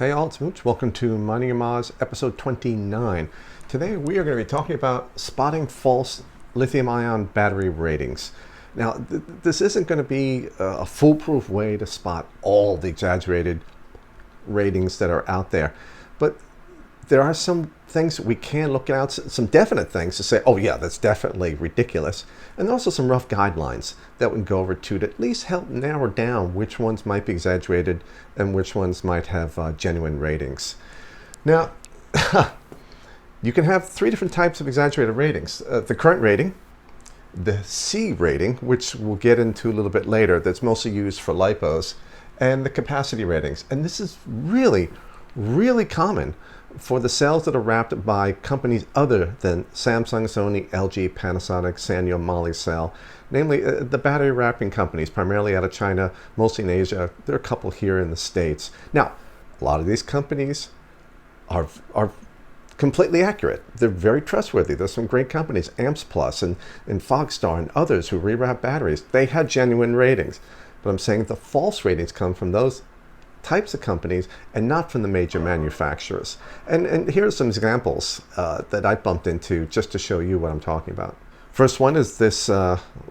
Hey all, it's Mooch. Welcome to Mining Your mAhs, episode 29. Today we are going to be talking about spotting false lithium-ion battery ratings. Now, this isn't going to be a foolproof way to spot all the exaggerated ratings that are out there, but there are some things that we can look at, some definite things to say, oh yeah, that's definitely ridiculous, and also some rough guidelines that we can go over to at least help narrow down which ones might be exaggerated and which ones might have genuine ratings. Now, you can have three different types of exaggerated ratings. The current rating, the C rating, which we'll get into a little bit later, that's mostly used for LiPos, and the capacity ratings. And this is really, really common for the cells that are wrapped by companies other than Samsung, Sony, LG, Panasonic, Sanyo, Molicel, namely the battery wrapping companies, primarily out of China, mostly in Asia. There are a couple here in the States. Now, a lot of these companies are completely accurate. They're very trustworthy. There's some great companies, Amps Plus and Fogstar and others who rewrap batteries. They had genuine ratings. But I'm saying the false ratings come from those types of companies and not from the major manufacturers. And here are some examples that I bumped into just to show you what I'm talking about. First one is this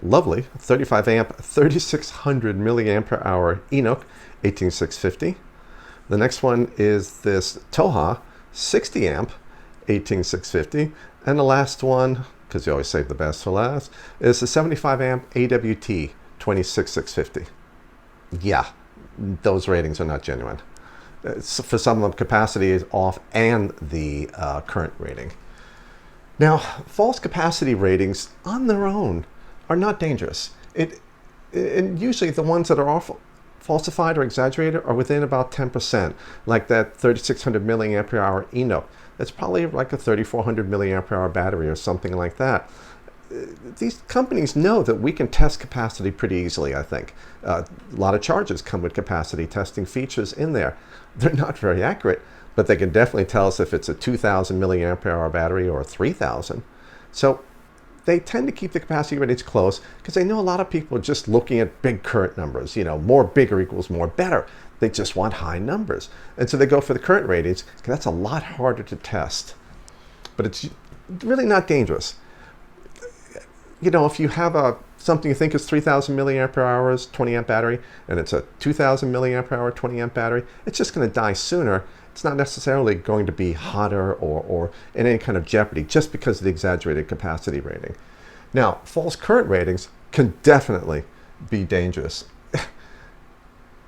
lovely 35 amp 3600 milliampere hour Enoch 18650. The next one is this Toha 60 amp 18650, and the last one, because you always save the best for last, is the 75 amp AWT 26650. Yeah, those ratings are not genuine. For some of them, capacity is off and the current rating. Now, false capacity ratings on their own are not dangerous. And usually the ones that are falsified or exaggerated are within about 10%, like that 3600 milliampere hour Enoch. That's probably like a 3400 milliampere hour battery or something like that. These companies know that we can test capacity pretty easily, I think. A lot of chargers come with capacity testing features in there. They're not very accurate, but they can definitely tell us if it's a 2000 milliampere hour battery or a 3000. So they tend to keep the capacity ratings close because they know a lot of people are just looking at big current numbers. You know, more bigger equals more better. They just want high numbers. And so they go for the current ratings because that's a lot harder to test. But it's really not dangerous. You know, if you have something you think is 3000 milliampere hours, 20 amp battery, and it's a 2000 milliampere hour, 20 amp battery, it's just going to die sooner. It's not necessarily going to be hotter or in any kind of jeopardy just because of the exaggerated capacity rating. Now, false current ratings can definitely be dangerous.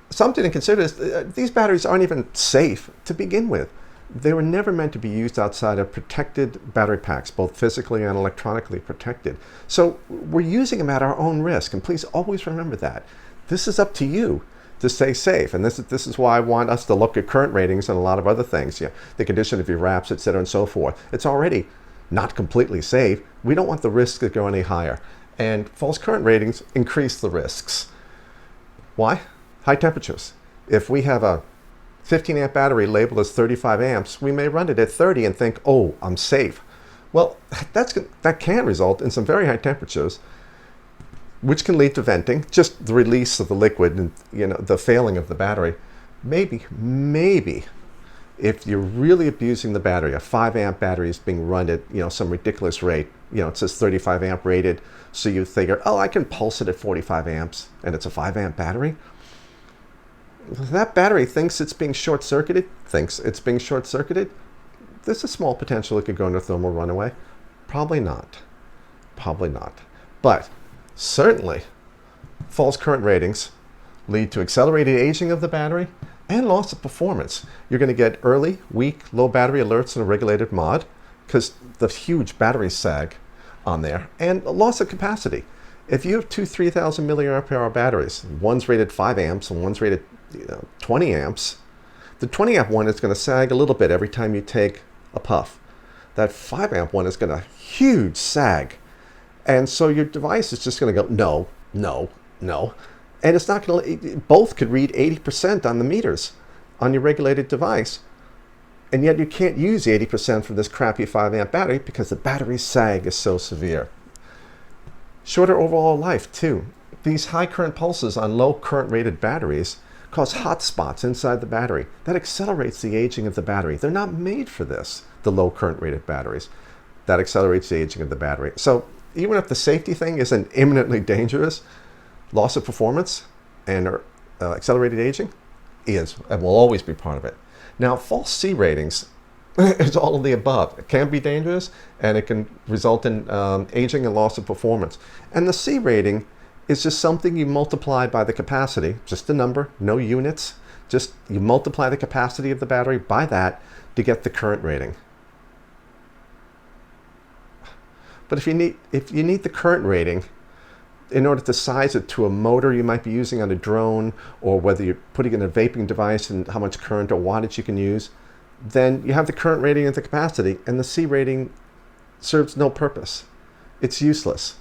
Something to consider is these batteries aren't even safe to begin with. They were never meant to be used outside of protected battery packs, both physically and electronically protected. So we're using them at our own risk, and please always remember that. This is up to you to stay safe, and this is why I want us to look at current ratings and a lot of other things, the condition of your wraps, etc., and so forth. It's already not completely safe. We don't want the risks to go any higher, and false current ratings increase the risks. Why? High temperatures. If we have a 15 amp battery labeled as 35 amps, we may run it at 30 and think, oh, I'm safe. Well, that can result in some very high temperatures, which can lead to venting, just the release of the liquid and the failing of the battery. Maybe, if you're really abusing the battery, a 5 amp battery is being run at some ridiculous rate. It says 35 amp rated, so you figure, oh, I can pulse it at 45 amps, and it's a 5 amp battery. That battery thinks it's being short-circuited, there's a small potential it could go into thermal runaway. Probably not. But certainly, false current ratings lead to accelerated aging of the battery and loss of performance. You're going to get early, weak, low battery alerts in a regulated mod because the huge battery sag on there, and a loss of capacity. If you have two 3000 milliampere hour batteries, one's rated 5 amps and one's rated 20 amps, the 20 amp one is going to sag a little bit every time you take a puff. That 5 amp one is going to huge sag. And so your device is just going to go, no. And it's not going to, both could read 80% on the meters on your regulated device. And yet you can't use 80% from this crappy 5 amp battery because the battery sag is so severe. Shorter overall life too. These high current pulses on low current rated batteries cause hot spots inside the battery. That accelerates the aging of the battery. They're not made for this, the low current rated batteries. That accelerates the aging of the battery. So even if the safety thing isn't imminently dangerous, loss of performance and accelerated aging is and will always be part of it. Now, false C ratings is all of the above. It can be dangerous, and it can result in aging and loss of performance. And the C rating is just something you multiply by the capacity, just a number, no units. Just you multiply the capacity of the battery by that to get the current rating. But if you need the current rating in order to size it to a motor you might be using on a drone, or whether you're putting in a vaping device and how much current or wattage you can use, then you have the current rating and the capacity, and the C rating serves no purpose. It's useless.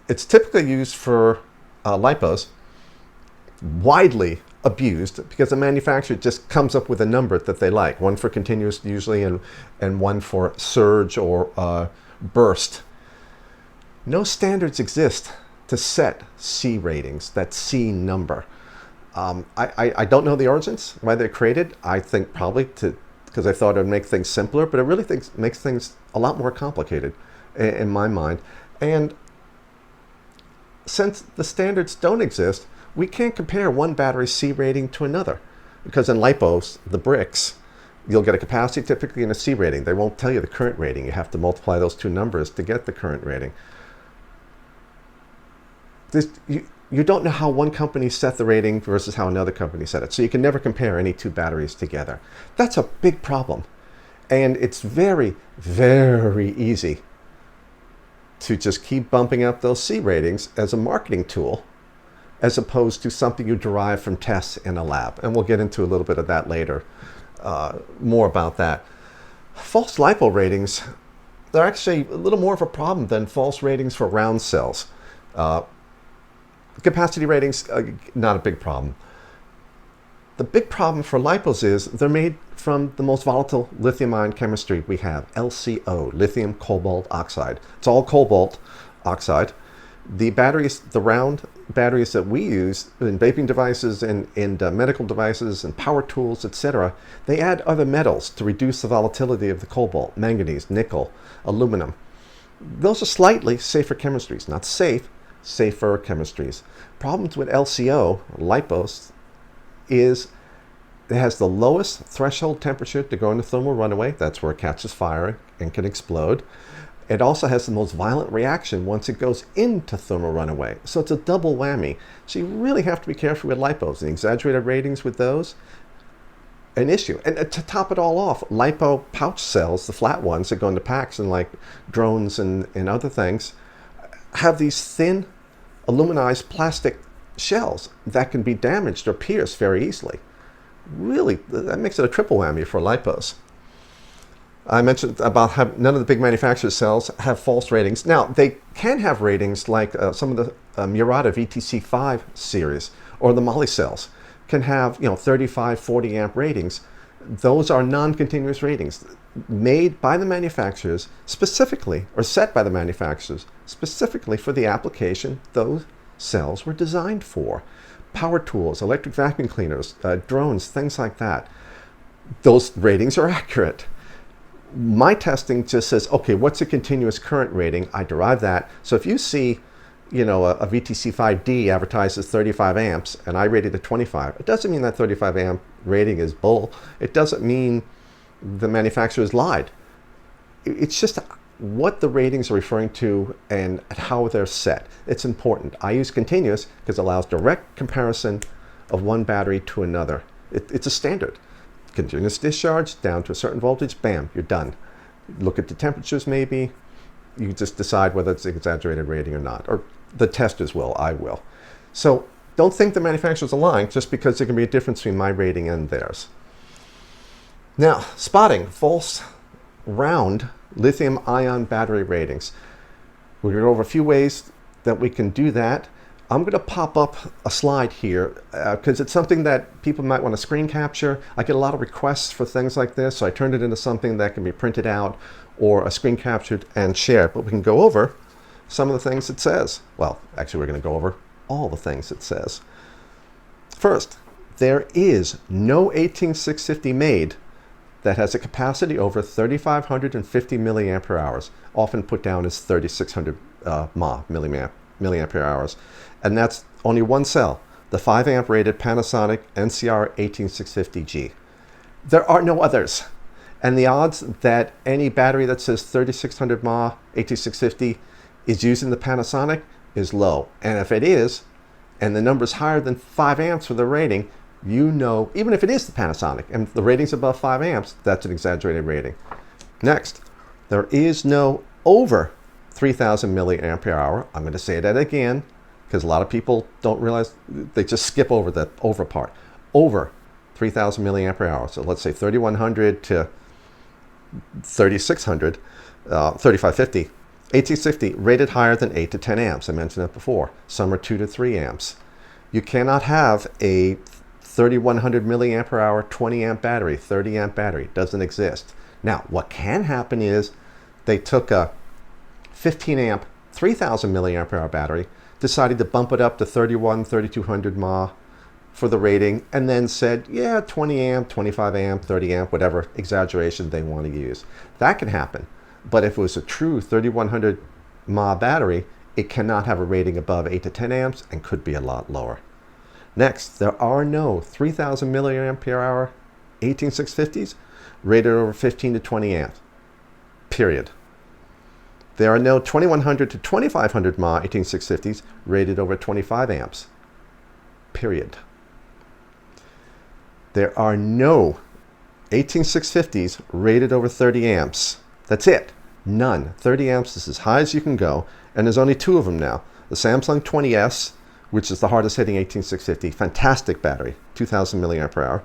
It's typically used for LiPos, widely abused because the manufacturer just comes up with a number that they like, one for continuous usually and one for surge or burst. No standards exist to set C ratings, that C number. I don't know the origins, why they're created. I think probably because I thought it would make things simpler, but it really makes things a lot more complicated in my mind. And since the standards don't exist, we can't compare one battery's C rating to another. Because in LiPos, the bricks, you'll get a capacity typically and a C rating. They won't tell you the current rating. You have to multiply those two numbers to get the current rating. You don't know how one company set the rating versus how another company set it. So you can never compare any two batteries together. That's a big problem. And it's very, very easy to just keep bumping up those C ratings as a marketing tool, as opposed to something you derive from tests in a lab. And we'll get into a little bit of that later, more about that. False LiPo ratings, they're actually a little more of a problem than false ratings for round cells. Capacity ratings, not a big problem. The big problem for LiPos is they're made from the most volatile lithium-ion chemistry we have, LCO, lithium cobalt oxide. It's all cobalt oxide. The batteries, the round batteries that we use in vaping devices and in medical devices and power tools, etc., they add other metals to reduce the volatility of the cobalt, manganese, nickel, aluminum. Those are slightly safer chemistries, not safe, safer chemistries. Problems with LCO, LiPos, is it has the lowest threshold temperature to go into thermal runaway. That's where it catches fire and can explode. It also has the most violent reaction once it goes into thermal runaway. So it's a double whammy. So you really have to be careful with LiPos. The exaggerated ratings with those, an issue. And to top it all off, LiPo pouch cells, the flat ones that go into packs and like drones and other things, have these thin aluminized plastic shells that can be damaged or pierced very easily. Really, that makes it a triple whammy for LiPos. I mentioned about how none of the big manufacturer cells have false ratings. Now, they can have ratings like some of the Murata VTC5 series or the Moly cells can have 35, 40 amp ratings. Those are non-continuous ratings made by the manufacturers specifically, or set by the manufacturers specifically for the application those cells were designed for. Power tools, electric vacuum cleaners, drones, things like that. Those ratings are accurate. My testing just says, okay, what's a continuous current rating? I derive that. So if you see, a VTC5D advertises 35 amps and I rated at 25, it doesn't mean that 35 amp rating is bull. It doesn't mean the manufacturers lied. It's just what the ratings are referring to and how they're set. It's important. I use continuous because it allows direct comparison of one battery to another. It's a standard. Continuous discharge down to a certain voltage, bam, you're done. Look at the temperatures maybe. You just decide whether it's an exaggerated rating or not. Or the testers will, I will. So don't think the manufacturers are lying just because there can be a difference between my rating and theirs. Now, spotting false round lithium-ion battery ratings. We're going to go over a few ways that we can do that. I'm going to pop up a slide here because it's something that people might want to screen capture. I get a lot of requests for things like this, so I turned it into something that can be printed out or a screen captured and shared. But we can go over some of the things it says. Well, actually, we're going to go over all the things it says. First, there is no 18650 made that has a capacity over 3,550 milliampere hours, often put down as 3,600 milliampere hours. And that's only one cell, the 5 amp rated Panasonic NCR 18650G. There are no others. And the odds that any battery that says 3,600 mAh 18650 is using the Panasonic is low. And if it is, and the number is higher than 5 amps for the rating, you know, even if it is the Panasonic and the rating's above 5 amps, that's an exaggerated rating. Next, there is no over 3,000 milliampere hour. I'm going to say that again because a lot of people don't realize, they just skip over the over part. Over 3,000 milliampere hour. So let's say 3,100 to 3,600, 3,550. 18650 rated higher than 8 to 10 amps. I mentioned that before. Some are 2 to 3 amps. You cannot have a 3,100 milliampere hour 20 amp battery, 30 amp battery. Doesn't exist. Now, what can happen is they took a 15 amp 3,000 milliampere hour battery, decided to bump it up to 3,200 mAh for the rating, and then said, yeah, 20 amp, 25 amp, 30 amp, whatever exaggeration they want to use. That can happen. But if it was a true 3,100 mAh battery, it cannot have a rating above 8 to 10 amps and could be a lot lower. Next, there are no 3,000 milliampere hour 18650s rated over 15 to 20 amps, period. There are no 2,100 to 2,500 mAh 18650s rated over 25 amps, period. There are no 18650s rated over 30 amps. That's it. None. 30 amps is as high as you can go, and there's only 2 of them now. The Samsung 20S, which is the hardest hitting 18650, fantastic battery, 2,000 milliampere hour,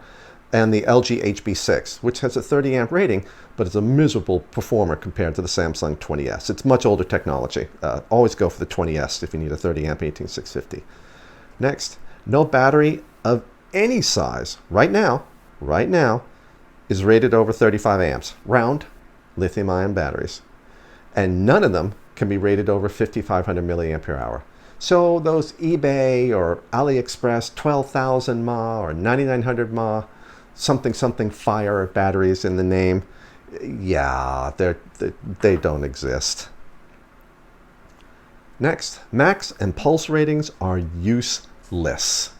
and the LG HB6, which has a 30 amp rating, but is a miserable performer compared to the Samsung 20S. It's much older technology. Always go for the 20S if you need a 30 amp 18650. Next, no battery of any size right now, is rated over 35 amps. Round lithium-ion batteries. And none of them can be rated over 5,500 milliampere hour. So those eBay or AliExpress 12,000 mAh or 9,900 mAh, something fire batteries in the name, yeah, they don't exist. Next, max and pulse ratings are useless.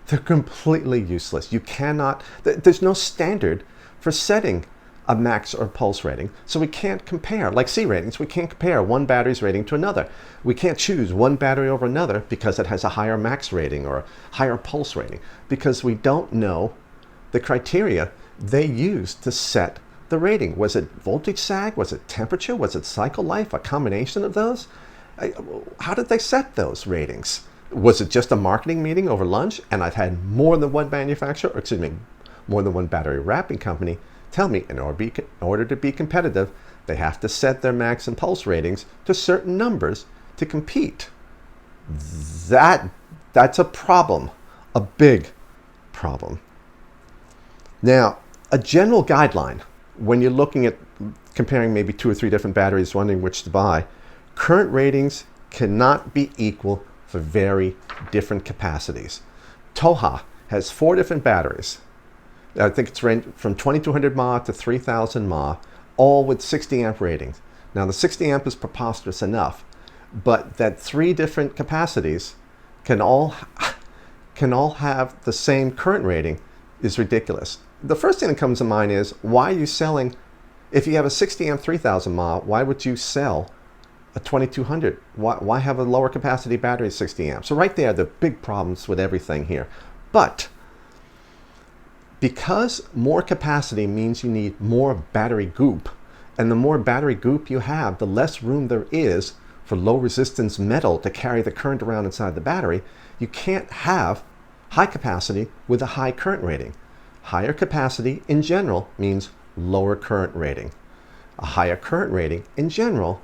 They're completely useless. You cannot, there's no standard for setting a max or pulse rating. So we can't compare, like C ratings, we can't compare one battery's rating to another. We can't choose one battery over another because it has a higher max rating or a higher pulse rating, because we don't know the criteria they used to set the rating. Was it voltage sag? Was it temperature? Was it cycle life? A combination of those? How did they set those ratings? Was it just a marketing meeting over lunch and I've had more than one manufacturer, or excuse me, more than one battery wrapping company tell me in order to be competitive, they have to set their max and pulse ratings to certain numbers to compete. That's a problem, a big problem. Now, a general guideline, when you're looking at comparing maybe 2 or 3 different batteries, wondering which to buy, current ratings cannot be equal for very different capacities. Toha has 4 different batteries. I think it's ranged from 2,200 mAh to 3,000 mAh, all with 60 amp ratings. Now the 60 amp is preposterous enough, but that 3 different capacities can all have the same current rating is ridiculous. The first thing that comes to mind is, why are you selling, if you have a 60 amp 3,000 mAh, why would you sell a 2,200? Why have a lower capacity battery 60 amps? So right there, the big problems with everything here. But because more capacity means you need more battery goop, and the more battery goop you have, the less room there is for low resistance metal to carry the current around inside the battery, you can't have high capacity with a high current rating. Higher capacity in general means lower current rating. A higher current rating in general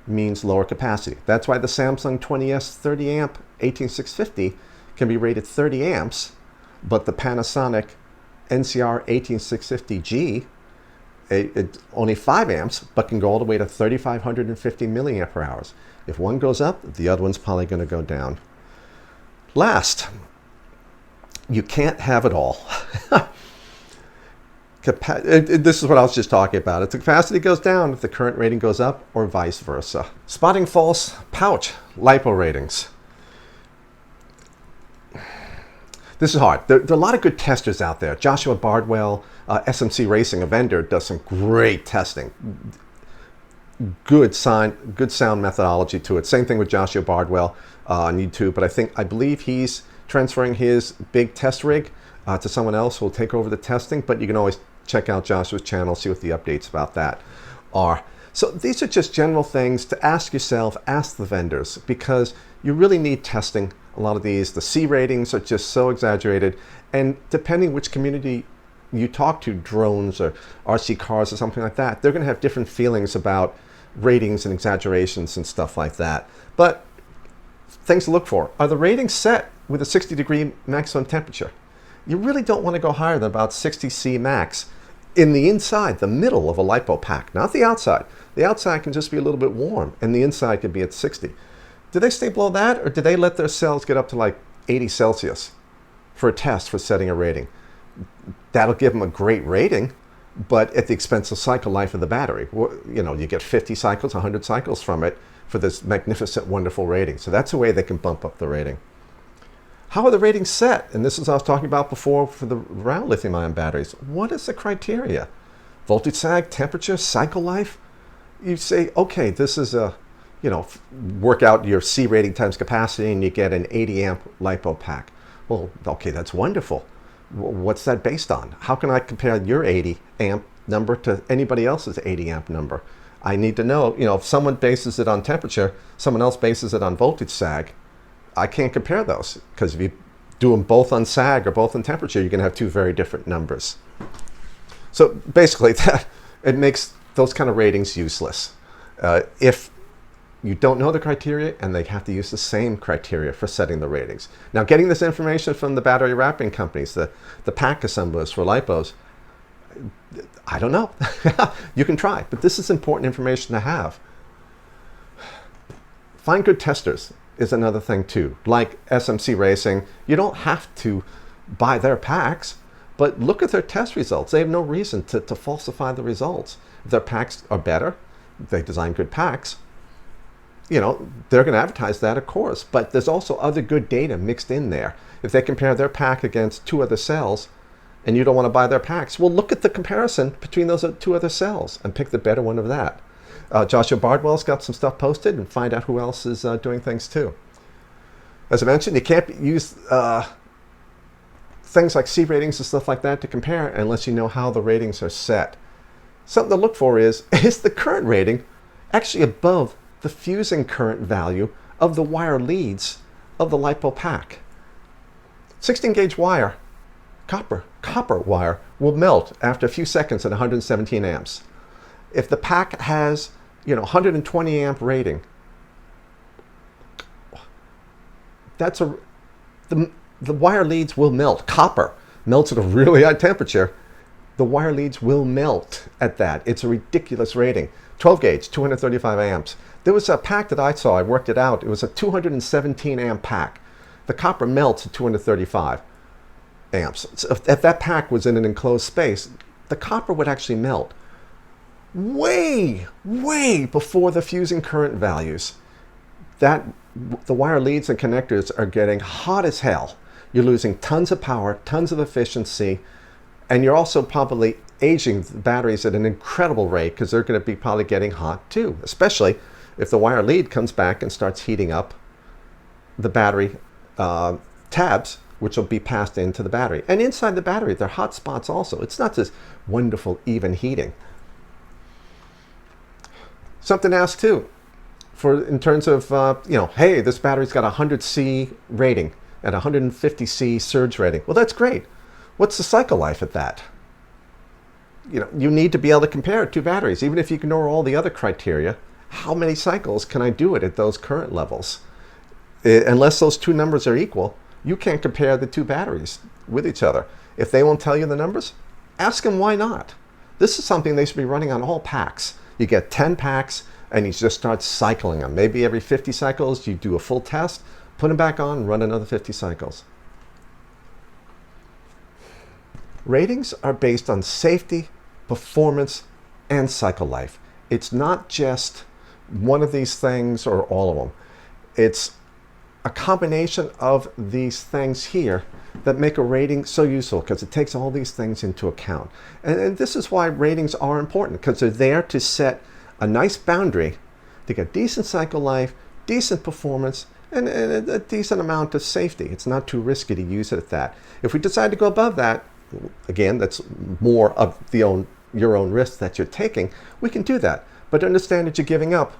means lower capacity. That's why the Samsung 20S 30 amp 18650 can be rated 30 amps, but the Panasonic NCR 18650G, it's only 5 amps, but can go all the way to 3,550 milliampere hours. If one goes up, the other one's probably going to go down. Last, You can't have it all. This is what I was just talking about. If the capacity goes down, if the current rating goes up, or vice versa. Spotting false pouch LiPo ratings. This is hard. There are a lot of good testers out there. Joshua Bardwell, SMC Racing, a vendor, does some great testing. Good sound methodology to it. Same thing with Joshua Bardwell on YouTube, but I believe he's transferring his big test rig to someone else who will take over the testing, but you can always check out Joshua's channel, see what the updates about that are. So these are just general things to ask yourself, ask the vendors, because you really need testing. A lot of these, the C ratings are just so exaggerated, and depending which community you talk to, drones or RC cars or something like that, they're going to have different feelings about ratings and exaggerations and stuff like that. But things to look for. Are the ratings set with a 60-degree maximum temperature? You really don't want to go higher than about 60 C max in the inside, the middle of a LiPo pack, not the outside. The outside can just be a little bit warm, and the inside can be at 60. Do they stay below that, or do they let their cells get up to like 80 Celsius for a test for setting a rating? That'll give them a great rating, but at the expense of cycle life of the battery. You know, you get 50 cycles, 100 cycles from it for this magnificent, wonderful rating. So that's a way they can bump up the rating. How are the ratings set? And this is what I was talking about before for the round lithium-ion batteries. What is the criteria? Voltage sag, temperature, cycle life? You say, okay, this is a, you know, work out your C rating times capacity and you get an 80 amp LiPo pack. Well, okay, that's wonderful. What's that based on? How can I compare your 80 amp number to anybody else's 80 amp number? I need to know, you know, if someone bases it on temperature, someone else bases it on voltage sag, I can't compare those, because if you do them both on sag or both on temperature, you're going to have two very different numbers. So basically, it makes those kind of ratings useless. If you don't know the criteria, and they have to use the same criteria for setting the ratings. Now, getting this information from the battery wrapping companies, the pack assemblers for LiPos, I don't know. You can try, but this is important information to have. Find good testers is another thing too. Like SMC Racing, you don't have to buy their packs, but look at their test results. They have no reason to falsify the results. If their packs are better, they design good packs, you know, they're going to advertise that, of course, but there's also other good data mixed in there. If they compare their pack against two other cells and you don't want to buy their packs, well, look at the comparison between those two other cells and pick the better one of that. Joshua Bardwell's got some stuff posted, and find out who else is doing things too. As I mentioned, you can't use things like C ratings and stuff like that to compare unless you know how the ratings are set. Something to look for is the current rating actually above the fusing current value of the wire leads of the LiPo pack? 16 gauge wire, copper wire, will melt after a few seconds at 117 amps. If the pack has, you know, 120 amp rating, that's the wire leads will melt. Copper melts at a really high temperature. The wire leads will melt at that. It's a ridiculous rating. 12 gauge, 235 amps. There was a pack that I saw, I worked it out. It was a 217 amp pack. The copper melts at 235 amps. So if that pack was in an enclosed space, the copper would actually melt way before the fusing current values. The wire leads and connectors are getting hot as hell. You're losing tons of power, tons of efficiency, and you're also probably aging the batteries at an incredible rate, because they're going to be probably getting hot too, especially if the wire lead comes back and starts heating up the battery tabs, which will be passed into the battery. And inside the battery, there are hot spots also. It's not just wonderful even heating. Something to ask too, in terms of, you know, hey, this battery's got a 100 C rating and 150 C surge rating. Well, that's great. What's the cycle life at that? You know, you need to be able to compare two batteries. Even if you ignore all the other criteria, how many cycles can I do it at those current levels? Unless those two numbers are equal, you can't compare the two batteries with each other. If they won't tell you the numbers, ask them why not. This is something they should be running on all packs. You get 10 packs and you just start cycling them. Maybe every 50 cycles you do a full test, put them back on, run another 50 cycles. Ratings are based on safety, performance, and cycle life. It's not just one of these things or all of them. It's a combination of these things here that make a rating so useful, because it takes all these things into account. And this is why ratings are important, because they're there to set a nice boundary to get decent cycle life, decent performance, and a decent amount of safety. It's not too risky to use it at that. If we decide to go above that, again, that's more of your own risk that you're taking, we can do that. But understand that you're giving up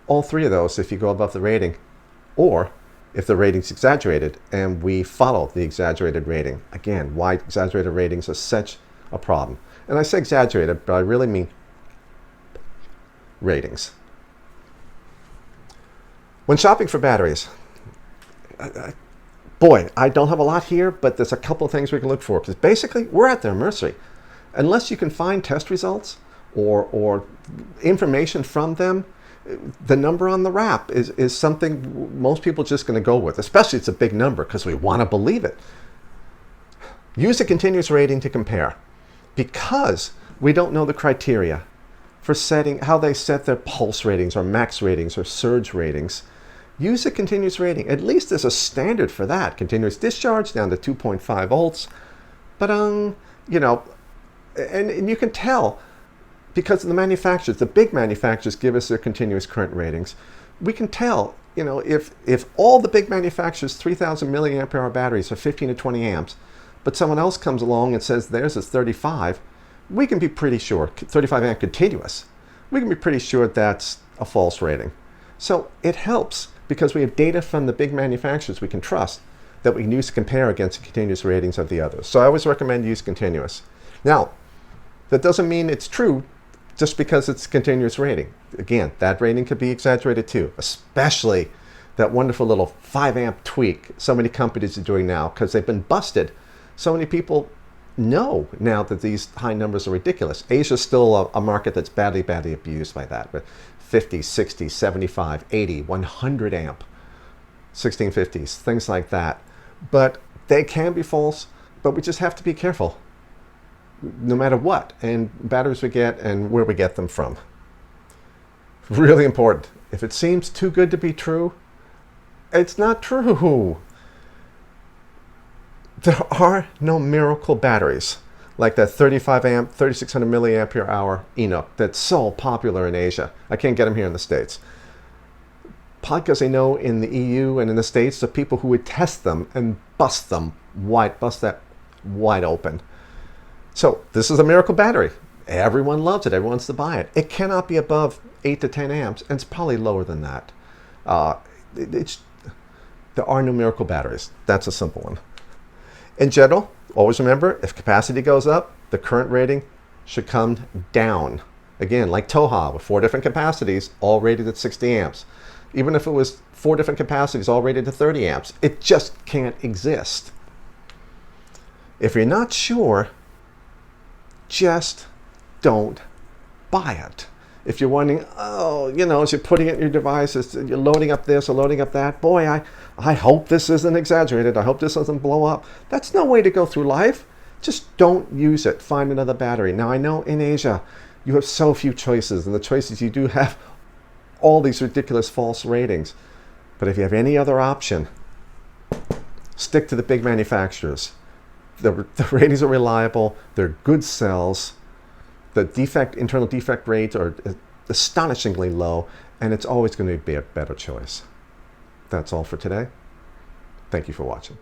all three of those if you go above the rating, or if the rating's exaggerated and we follow the exaggerated rating. Again, why exaggerated ratings are such a problem. And I say exaggerated, but I really mean ratings. When shopping for batteries, boy, I don't have a lot here, but there's a couple of things we can look for, because basically we're at their mercy. Unless you can find test results or information from them, the number on the wrap is something most people are just going to go with, especially it's a big number because we want to believe it. Use a continuous rating to compare. Because we don't know the criteria for setting, how they set their pulse ratings or max ratings or surge ratings, use a continuous rating. At least there's a standard for that. Continuous discharge down to 2.5 volts. But, you know, and you can tell, because the manufacturers, the big manufacturers, give us their continuous current ratings. We can tell, you know, if all the big manufacturers' 3,000 milliampere hour batteries are 15 to 20 amps, but someone else comes along and says theirs is 35, we can be pretty sure, 35 amp continuous, we can be pretty sure that's a false rating. So it helps because we have data from the big manufacturers we can trust that we can use to compare against the continuous ratings of the others. So I always recommend use continuous. Now, that doesn't mean it's true just because it's continuous rating. Again, that rating could be exaggerated too, especially that wonderful little 5 amp tweak so many companies are doing now because they've been busted. So many people know now that these high numbers are ridiculous. Asia's still a market that's badly abused by that, but 50, 60, 75, 80, 100 amp, 1650s, things like that. But they can be false, but we just have to be careful no matter what, and batteries we get and where we get them from. Really important. If it seems too good to be true, it's not true. There are no miracle batteries like that 35 amp, 3600 milliampere hour Enoch that's so popular in Asia. I can't get them here in the States. Because I know in the EU and in the States, the people who would test them and bust that wide open. So this is a miracle battery. Everyone loves it. Everyone wants to buy it. It cannot be above 8 to 10 amps, and it's probably lower than that. There are no miracle batteries. That's a simple one. In general, always remember, if capacity goes up, the current rating should come down. Again, like Toha, with 4 different capacities, all rated at 60 amps. Even if it was 4 different capacities, all rated to 30 amps, it just can't exist. If you're not sure, just don't buy it. If you're wondering, oh, you know, as you're putting it in your devices, you're loading up this or loading up that, boy, I hope this isn't exaggerated. I hope this doesn't blow up. That's no way to go through life. Just don't use it. Find another battery. Now, I know in Asia, you have so few choices, and the choices you do have all these ridiculous false ratings. But if you have any other option, stick to the big manufacturers. The ratings are reliable, they're good cells, the internal defect rates are astonishingly low, and it's always going to be a better choice. That's all for today. Thank you for watching.